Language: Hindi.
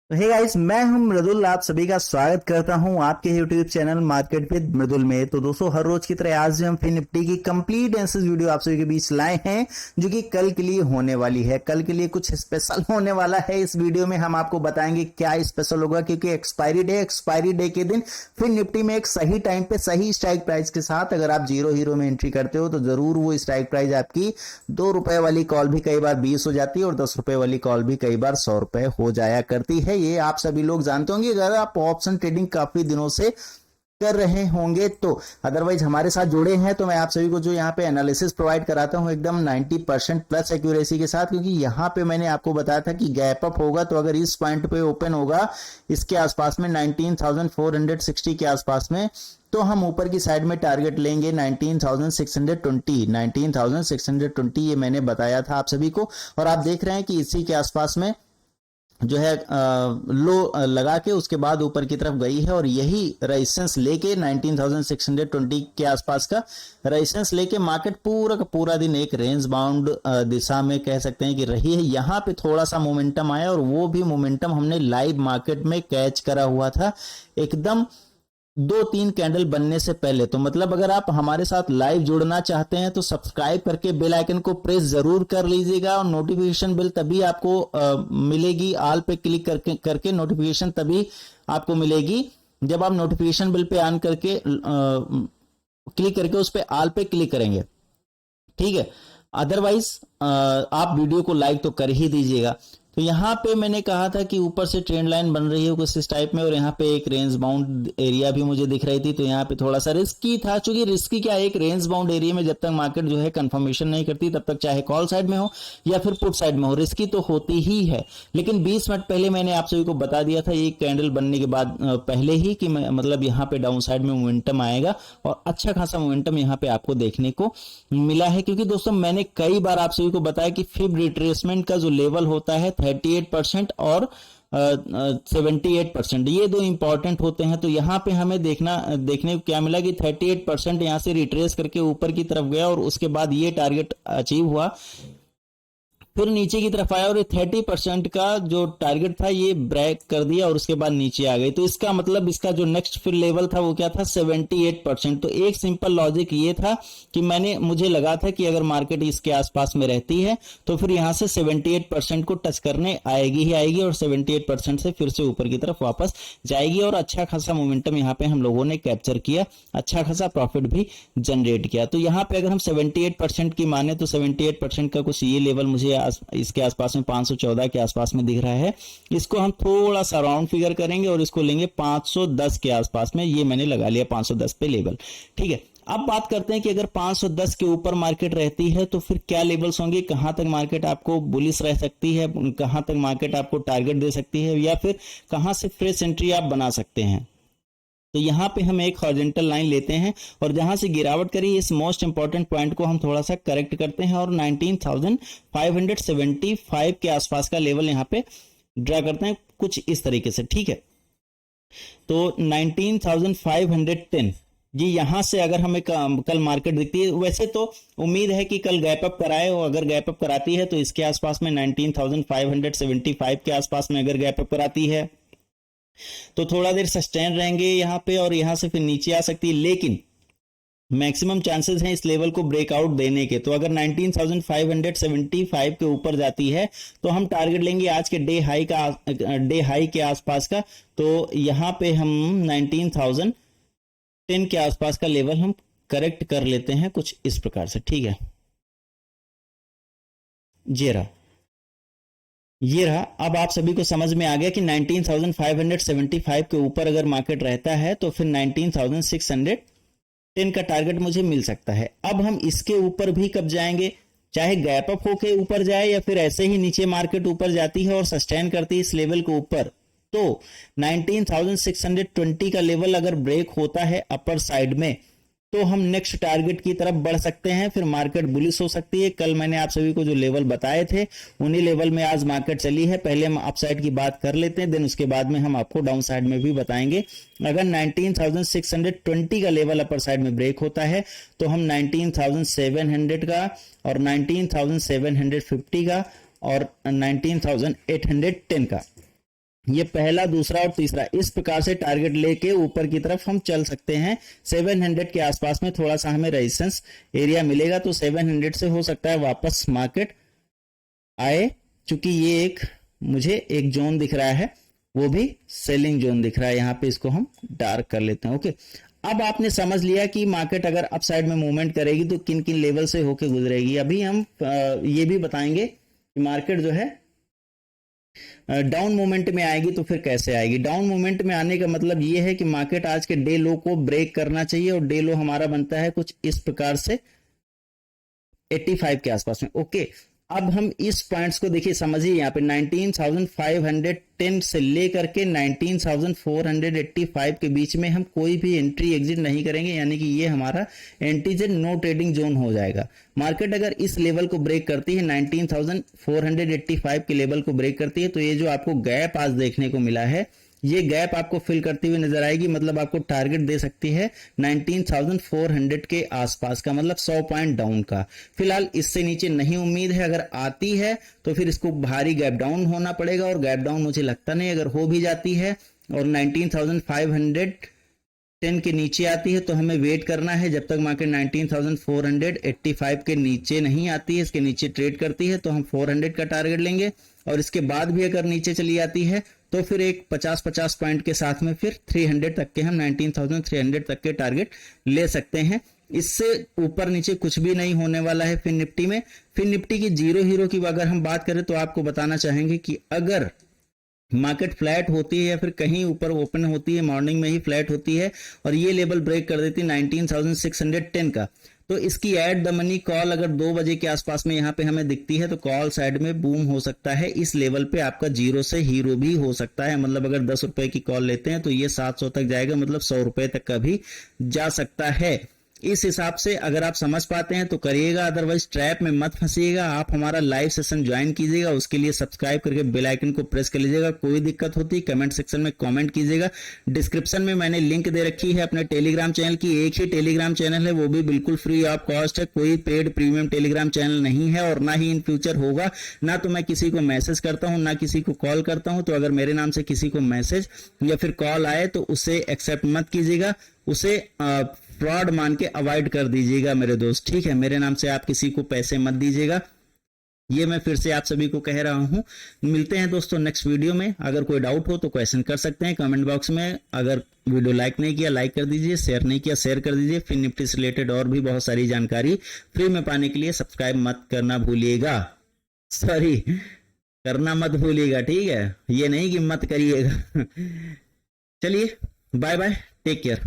तो हे गाइस, मैं हूं मृदुल। आप सभी का स्वागत करता हूं आपके YouTube चैनल मार्केट विद मृदुल में। तो दोस्तों, हर रोज की तरह आज हम फिर निफ्टी की कंप्लीट एनालिसिस वीडियो आप सभी के बीच लाए हैं, जो कि कल के लिए होने वाली है। कल के लिए कुछ स्पेशल होने वाला है। इस वीडियो में हम आपको बताएंगे क्या स्पेशल होगा, क्योंकि एक्सपायरी डे के दिन फिर निफ्टी में एक सही टाइम पे सही स्ट्राइक प्राइस के साथ अगर आप जीरो हीरो में एंट्री करते हो तो जरूर वो स्ट्राइक प्राइस आपकी ₹2 वाली कॉल भी कई बार 20 हो जाती है और ₹10 वाली कॉल भी कई बार ₹100 हो जाया करती है। ये आप सभी लोग जानते होंगे अगर आप ऑप्शन ट्रेडिंग काफी दिनों से कर रहे होंगे तो। अदरवाइज हमारे साथ जुड़े हैं तो मैं आप सभी को जो यहाँ पे एनालिसिस प्रोवाइड कराता हूँ एकदम 90% प्लस एक्यूरेसी के साथ, क्योंकि यहाँ पे मैंने आपको बताया था कि गैप अप होगा तो अगर इस पॉइंट पे ओपन होगा इसके आसपास में 19,460 के आसपास में, तो हम ऊपर की साइड में टारगेट लेंगे 19,620 ये मैंने बताया था आप सभी को। और आप देख रहे हैं कि इसी के आसपास में जो है लो लगा के उसके बाद ऊपर की तरफ गई है और यही रेजिस्टेंस लेके 19,620 के आसपास का रेजिस्टेंस लेके मार्केट पूरा का पूरा दिन एक रेंज बाउंड दिशा में कह सकते हैं कि रही है। यहाँ पे थोड़ा सा मोमेंटम आया और वो भी मोमेंटम हमने लाइव मार्केट में कैच करा हुआ था एकदम 2-3 कैंडल बनने से पहले। तो मतलब अगर आप हमारे साथ लाइव जुड़ना चाहते हैं तो सब्सक्राइब करके बेल आइकन को प्रेस जरूर कर लीजिएगा और नोटिफिकेशन बिल तभी आपको मिलेगी। ऑल पे क्लिक करके नोटिफिकेशन तभी आपको मिलेगी जब आप नोटिफिकेशन बिल पे ऑन करके क्लिक करके उस पे ऑल पे क्लिक करेंगे, ठीक है। अदरवाइज आप वीडियो को लाइक तो कर ही दीजिएगा। तो यहाँ पे मैंने कहा था कि ऊपर से ट्रेंड लाइन बन रही है कुछ इस टाइप में और यहाँ पे एक रेंज बाउंड एरिया भी मुझे दिख रही थी, तो यहाँ पे थोड़ा सा रिस्की था। चूंकि रिस्की क्या, एक रेंज बाउंड एरिया में जब तक मार्केट जो है कंफर्मेशन नहीं करती तब तक चाहे कॉल साइड में हो या फिर पुट साइड में हो, रिस्की तो होती ही है। लेकिन 20 मिनट पहले मैंने आप सभी को बता दिया था एक कैंडल बनने के बाद पहले ही कि मतलब यहाँ पे डाउन साइड में मोमेंटम आएगा और अच्छा खासा मोमेंटम यहाँ पे आपको देखने को मिला है। क्योंकि दोस्तों मैंने कई बार आप सभी को बताया कि फिब रिट्रेसमेंट का जो लेवल होता है 38% और 78%, ये दो इंपॉर्टेंट होते हैं। तो यहाँ पे हमें देखने को क्या मिला कि 38% यहाँ से रिट्रेस करके ऊपर की तरफ गया और उसके बाद ये टारगेट अचीव हुआ, फिर नीचे की तरफ आया और 30% का जो टारगेट था ये ब्रेक कर दिया और उसके बाद नीचे आ गई। तो इसका मतलब इसका जो नेक्स्ट फिर लेवल था वो क्या था, 78%। तो एक सिंपल लॉजिक ये था कि मुझे लगा था कि अगर मार्केट इसके आसपास में रहती है तो फिर यहाँ से 78% को टच करने आएगी ही आएगी और 78% से फिर से ऊपर की तरफ वापस जाएगी और अच्छा खासा मोमेंटम यहाँ पे हम लोगों ने कैप्चर किया, अच्छा खासा प्रॉफिट भी जनरेट किया। तो यहाँ पे अगर हम 78% की माने तो 78% का कुछ ये लेवल मुझे इसके आसपास में 514 के आसपास में दिख रहा है। इसको हम थोड़ा सा राउंड फिगर करेंगे और इसको लेंगे 510 के आसपास में, ये मैंने लगा लिया 510 पे लेवल, ठीक है। अब बात करते हैं कि अगर 510 के ऊपर मार्केट रहती है तो फिर क्या लेवल्स होंगे, कहां तक मार्केट आपको बुलिश रह सकती है, कहां तक मार्केट आपको टारगेट दे सकती है या फिर कहां से फ्रेश एंट्री आप बना सकते हैं। तो यहाँ पे हम एक हॉरिजॉन्टल लाइन लेते हैं और जहां से गिरावट करी इस मोस्ट इंपॉर्टेंट पॉइंट को हम थोड़ा सा करेक्ट करते हैं और 19,575 के आसपास का लेवल यहाँ पे ड्रा करते हैं कुछ इस तरीके से, ठीक है। तो 19,510 जी यहां से अगर हमें कल मार्केट दिखती है, वैसे तो उम्मीद है कि कल गैप अप कराए और अगर गैप अप कराती है तो इसके आसपास में 19,575 के आसपास में अगर गैप अप कराती है तो थोड़ा देर सस्टेन रहेंगे यहाँ पे और यहाँ से फिर नीचे आ सकती है। लेकिन मैक्सिमम चांसेस हैं इस लेवल को ब्रेकआउट देने के। तो अगर 19,575 के ऊपर जाती है तो हम टारगेट लेंगे आज के डे हाई के आसपास का। तो यहाँ पे हम 19,010 के आसपास का लेवल हम करेक्ट कर लेते हैं कुछ इस प्रकार से, ठीक है। ये रहा। अब आप सभी को समझ में आ गया कि 19,575 के ऊपर अगर मार्केट रहता है तो फिर 19,610 का टारगेट मुझे मिल सकता है। अब हम इसके ऊपर भी कब जाएंगे, चाहे गैप अप होके ऊपर जाए या फिर ऐसे ही नीचे मार्केट ऊपर जाती है और सस्टेन करती है इस लेवल को ऊपर, तो 19,620 का लेवल अगर ब्रेक होता है अपर साइड में तो हम नेक्स्ट टारगेट की तरफ बढ़ सकते हैं, फिर मार्केट बुलिश हो सकती है। कल मैंने आप सभी को जो लेवल बताए थे उन्हीं लेवल में आज मार्केट चली है। पहले हम अप साइड की बात कर लेते हैं, देन उसके बाद में हम आपको डाउन साइड में भी बताएंगे। अगर 19,620 का लेवल अपर साइड में ब्रेक होता है तो हम 19,700 का और 19,750 का और 19,810 का ये पहला, दूसरा और तीसरा, इस प्रकार से टारगेट लेके ऊपर की तरफ हम चल सकते हैं। 700 के आसपास में थोड़ा सा हमें रेजिस्टेंस एरिया मिलेगा, तो 700 से हो सकता है वापस मार्केट आए, चूंकि ये एक मुझे एक जोन दिख रहा है, वो भी सेलिंग जोन दिख रहा है। यहाँ पे इसको हम डार्क कर लेते हैं। ओके, अब आपने समझ लिया कि मार्केट अगर अपसाइड में मूवमेंट करेगी तो किन किन लेवल से होके गुजरेगी। अभी हम ये भी बताएंगे कि मार्केट जो है डाउन मोमेंट में आएगी तो फिर कैसे आएगी। डाउन मोमेंट में आने का मतलब ये है कि मार्केट आज के डे लो को ब्रेक करना चाहिए, और डे लो हमारा बनता है कुछ इस प्रकार से 85 के आसपास में। ओके, अब हम इस पॉइंट्स को देखिए, समझिए यहाँ पे 19,510 से लेकर के 19,485 के बीच में हम कोई भी एंट्री एग्जिट नहीं करेंगे, यानी कि ये हमारा एंटीजन नो ट्रेडिंग जोन हो जाएगा। मार्केट अगर इस लेवल को ब्रेक करती है, 19,485 के लेवल को ब्रेक करती है, तो ये जो आपको गैप आज देखने को मिला है, ये गैप आपको फिल करती हुई नजर आएगी। मतलब आपको टारगेट दे सकती है 19,400 के आसपास का, मतलब 100 पॉइंट डाउन का। फिलहाल इससे नीचे नहीं उम्मीद है, अगर आती है तो फिर इसको भारी गैप डाउन होना पड़ेगा, और गैप डाउन मुझे लगता नहीं। अगर हो भी जाती है और 19,510 के नीचे आती है तो हमें वेट करना है जब तक मार्केट 19,485 के नीचे नहीं आती है, इसके नीचे ट्रेड करती है तो हम 400 का टारगेट लेंगे। और इसके बाद भी अगर नीचे चली आती है तो फिर एक 50-50 पॉइंट के साथ में फिर 300 तक के हम 19,300 तक के टारगेट ले सकते हैं। इससे ऊपर नीचे कुछ भी नहीं होने वाला है। फिर निफ्टी में, फिर निफ्टी की जीरो हीरो की अगर हम बात करें तो आपको बताना चाहेंगे कि अगर मार्केट फ्लैट होती है या फिर कहीं ऊपर ओपन होती है, मॉर्निंग में ही फ्लैट होती है और ये लेवल ब्रेक कर देती है 19,610 का, तो इसकी एट द मनी कॉल अगर 2 बजे के आसपास में यहाँ पे हमें दिखती है तो कॉल साइड में बूम हो सकता है। इस लेवल पे आपका जीरो से हीरो भी हो सकता है। मतलब अगर 10 रुपए की कॉल लेते हैं तो ये 700 तक जाएगा, मतलब 100 रुपए तक का भी जा सकता है। इस हिसाब से अगर आप समझ पाते हैं तो करिएगा, अदरवाइज ट्रैप में मत फंसिएगा। आप हमारा लाइव सेशन ज्वाइन कीजिएगा, उसके लिए सब्सक्राइब करके बेल आइकन को प्रेस कर लीजिएगा। कोई दिक्कत होती कमेंट सेक्शन में कमेंट कीजिएगा। डिस्क्रिप्शन में मैंने लिंक दे रखी है अपने टेलीग्राम चैनल की। एक ही टेलीग्राम चैनल है, वो भी बिल्कुल फ्री ऑफ कॉस्ट है। कोई पेड प्रीमियम टेलीग्राम चैनल नहीं है और ना ही इन फ्यूचर होगा। ना तो मैं किसी को मैसेज करता हूं, ना किसी को कॉल करता हूं। तो अगर मेरे नाम से किसी को मैसेज या फिर कॉल आए तो उसे एक्सेप्ट मत कीजिएगा, उसे फ्रॉड मान के अवॉइड कर दीजिएगा मेरे दोस्त, ठीक है। मेरे नाम से आप किसी को पैसे मत दीजिएगा, ये मैं फिर से आप सभी को कह रहा हूं। मिलते हैं दोस्तों नेक्स्ट वीडियो में। अगर कोई डाउट हो तो क्वेश्चन कर सकते हैं कमेंट बॉक्स में। अगर वीडियो लाइक नहीं किया लाइक कर दीजिए, शेयर नहीं किया शेयर कर दीजिए। फिर निफ्टी से रिलेटेड और भी बहुत सारी जानकारी फ्री में पाने के लिए सब्सक्राइब मत करना भूलिएगा, सॉरी करना मत भूलिएगा, ठीक है। ये नहीं कि मत करिएगा। चलिए बाय बाय, टेक केयर।